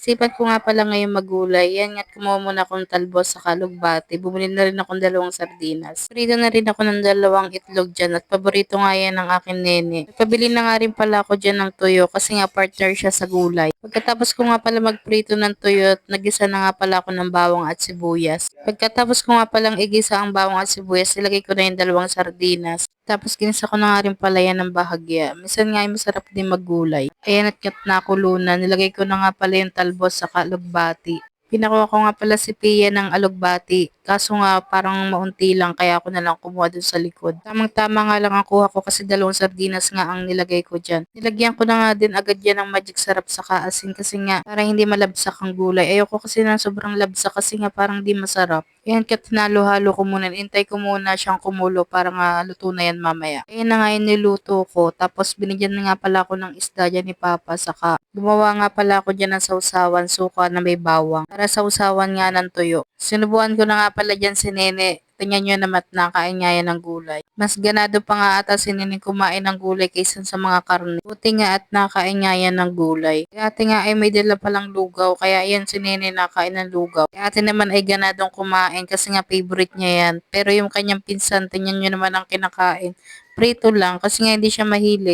Naisipan ko nga pala ngayong maggulay, yan nga't kumuha muna akong talbos sa kalugbati. Bumili na rin akong 2 sardinas. Prito na rin ako ng 2 itlog dyan at paborito nga yan ng aking nene. Nagpabili na nga rin pala ako dyan ng tuyo kasi nga partner siya sa gulay. Pagkatapos ko nga pala magprito ng tuyo at nagisa na nga pala ako ng bawang at sibuyas. Pagkatapos ko nga palang igisa ang bawang at sibuyas, ilagay ko na yung 2 sardinas. Tapos ginisa ko na nga rin pala yan ng bahagya. Minsan nga ay masarap din maggulay. Ayan at nakulo na. Nilagay ko na nga pala yung talbos sa kalugbati. Pinakuha ko nga pala si Pia ng alugbati. Kaso nga parang maunti lang kaya ako na lang kumuha dun sa likod. Tamang-tama nga lang ang kuha ko kasi 2 sardinas nga ang nilagay ko dyan. Nilagyan ko na nga din agad yan ng magic sarap sa kaasin kasi nga para hindi malabsak ang gulay. Ayoko kasi na sobrang labsak kasi nga parang di masarap. Ayan, kat tinalo-halo ko muna. Intay ko muna siyang kumulo para nga luto na yan mamaya. Ayan na nga yung niluto ko. Tapos binigyan na nga pala ako ng isda dyan ni Papa. Saka gumawa nga pala ako dyan ng sausawan, suka na may bawang. Para sausawan nga ng tuyo. Sinubuan ko na nga pala dyan si Nene. Tingnan nyo naman at nakain nga yan ng gulay. Mas ganado pa nga ata si Nene kumain ng gulay kaysa sa mga karne. Buti nga at nakain nga yan ng gulay. Si ate nga ay may dala palang lugaw. Kaya yan si Nene nakain ng lugaw. Si ate naman ay ganadong kumain kasi nga favorite niya yan. Pero yung kanyang pinsan, tingnan nyo naman ang kinakain. Prito lang kasi nga hindi siya mahilig.